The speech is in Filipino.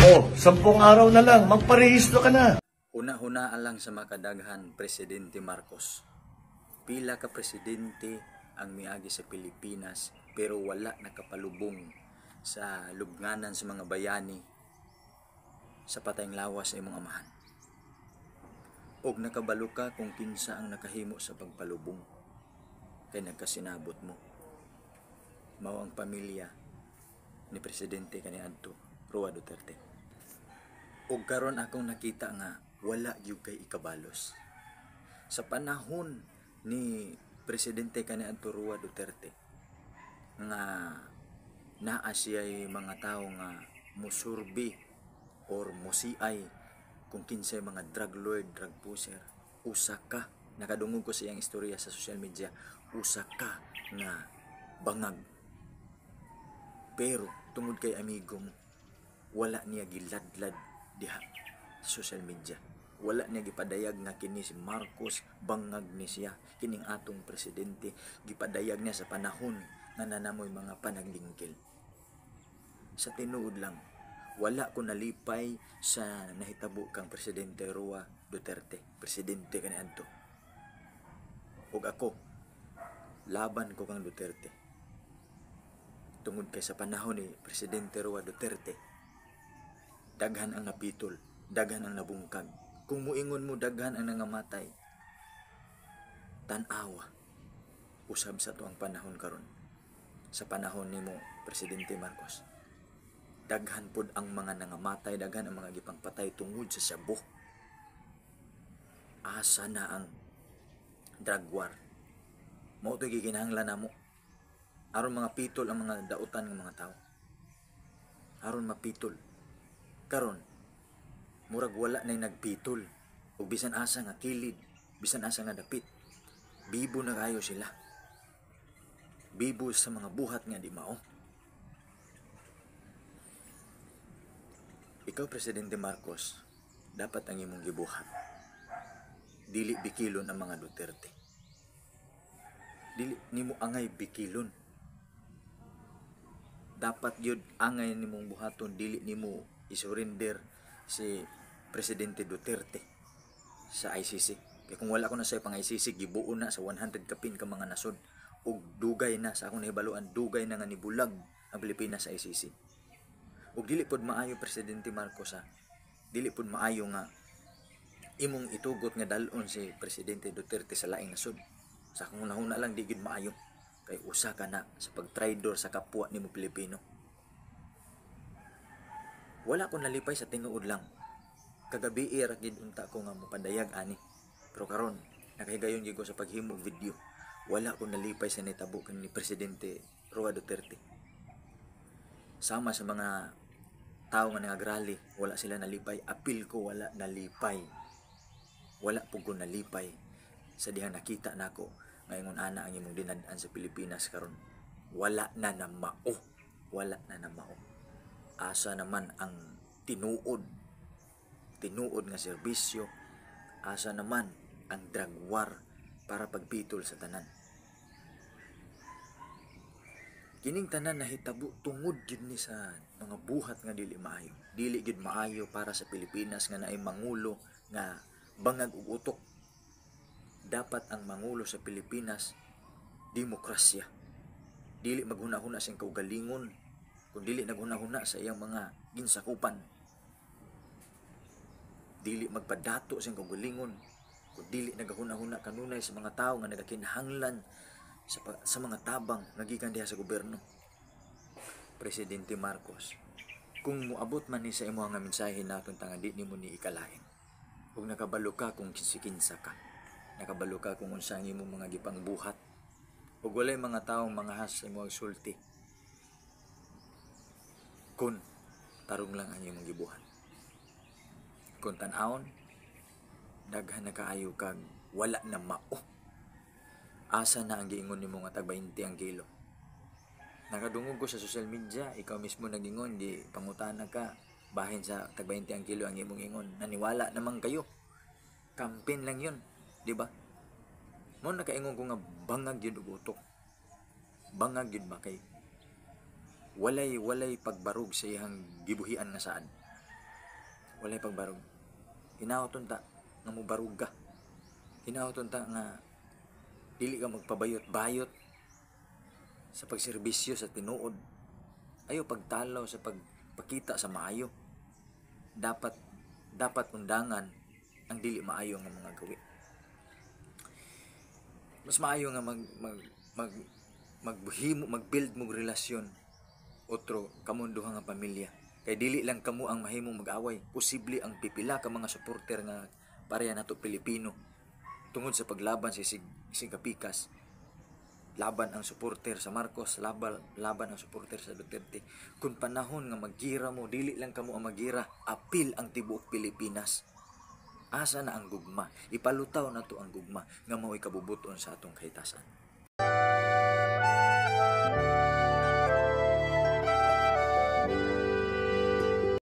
Oh, 10 araw na lang, magparehistro ka na. Una-huna lang sa makadaghan, Presidente Marcos. Pila ka presidente ang miagi sa Pilipinas pero wala nakapalubong sa lubnganan sa mga bayani sa patayng lawas sa imong amahan. Og nakabalo ka kung kinsa ang nakahimo sa pagpalubong kay nagkasinabot mo. Mao ang pamilya ni Presidente kaniadto Roa Duterte. Og karon akong nakita nga wala gyud kay ikabalos. Sa panahon ni Presidente kaniadto Roa Duterte nga naa siya'y mga tao nga musurbi or musiay kung kinsay mga drug lord, drug pusher. Usa ka, nakadungog ko sa iyang istorya sa social media, usa ka nga bangag. Pero tungod kay amigo mo, wala niya giladlad diha sa social media. Wala niya gipadayag nga kini si Marcos bangag ni siya, kining atong presidente. Gipadayag niya sa panahon nga nanamoy mga panaglingkil. Sa tinuod lang, wala ko nalipay sa nahitabo kang Presidente Roa Duterte, presidente kaniadto. Ug ako, laban ko kang Duterte. Tungod kay sa panahon ni Presidente Roa Duterte, daghan ang napitol, daghan ang nabungkag. Kung muingon mo daghan ang nangamatay, tan-awa, usab sa to ang panahon karon. Sa panahon nimo Presidente Marcos, daghan pod ang mga nangamatay, daghan ang mga gipangpatay tungod sa shabu. Asa na ang drug war? Mao to gikinahanglan namo. Aron mga pitol ang mga dautan ng mga tao. Aron mapitol. Karon murag wala nay nagpitol. Ug bisan asa nga kilid, bisan asa nga dapit, bibo na kayo sila. Bibo sa mga buhat nga di mao. Ikaw, Presidente Marcos, dapat ang imong gibuhat. Dili bikilon ang mga Duterte. Dili nimo angay bikilon. Dapat yun angay nimong buhaton, dili nimo isurrender si Presidente Duterte sa ICC. Kaya kung wala ko na sa pang ICC, gibuo na sa 100 kapin ka mga nasod. Ug dugay na sa akong nahibaluan, dugay na nga nibulag ang Pilipinas sa ICC. Ug dili pod maayo Presidente Marcos ha. Dili pod maayo nga imong itugot nga dalon si Presidente Duterte sa laing nasod. Sa akong nahuna lang di gid maayo kay usa ka na sa pagtraidor sa kapwa nimo Pilipino. Wala ko nalipay sa tinuod lang. Kagabi ra gid unta ko nga mopadayag ani. Pero karon nakahigayon gyud ko sa paghimo video. Wala ko nalipay sa nitabo ni Presidente Roa Duterte. Sama sa mga tao nga nagagrally, wala sila nalipay. Apil ko wala nalipay. Wala po ko nalipay sa dihang nakita nako ngayon ana ang imong dinadaan sa Pilipinas karon. Wala na namao. Wala na namao. Asa naman ang tinuod nga serbisyo? Asa naman ang drug war para pagpitol sa tanan? Kining tanan nahitabo tungod gid ni sa mga buhat nga dili maayo. Dili gid maayo para sa Pilipinas nga naay mangulo nga bangag ug utok. Dapat ang mangulo sa Pilipinas demokrasya. Dili maghuna-huna sa kaugalingon, kung dili naghuna-huna sa iyang mga ginsakupan. Dili magpadato sa kaugalingon, kung dili naghuna-huna kanunay sa mga tao nga nagakinahanglan sa mga tabang nagikan diha sa gobyerno. Presidente Marcos, kung muabot man ni sa imo nga mensahe naton tanga di nimo ni ikalain. Kung nakabalo ka kung kinsa ka, nakabalo ka kung unsa ang imong mga gipangbuhat, ug walay mga taong manghas sa imong sulti, kun tarong lang ang imong gibuhat. Kung tan-awon, daghan na kaayo kag wala na mao. Asa na ang giingon nimo nga tag 20 ang kilo? Nakadungog ko sa social media, ikaw mismo nagingon, di pangutana ka, bahin sa tag 20 ang kilo ang imong ingon. Naniwala naman kayo. Campaign lang yun, di ba? Mo nakaingon ko nga bangag yun og utok. Bangag yun ba kay walay pagbarug sa iyang gibuhian nga saan. walay pagbarug. Hinaoton ta nga mo baruga. Hinaoton ta nga dili ka magpabayot-bayot sa pagserbisyo sa tinuod. Ayo pagtalaw sa pagpakita sa maayo. Dapat undangan ang dili maayo nga mga gawi. Mas maayo nga mag-build mo relasyon otro kamong duha nga pamilya. Kay dili lang kamo ang mahimong mag-away, posible ang pipila ka mga supporter nga pareha nato Pilipino tungod sa paglaban sa Sigapikas. Laban ang supporter sa Marcos, laban ang supporter sa Duterte. Kung panahon nga magira mo, dili lang kamo ang magira, apil ang tibuok Pilipinas. Asa na ang gugma? Ipalutaw na to ang gugma nga mao'y kabubuton sa atong kahitasan.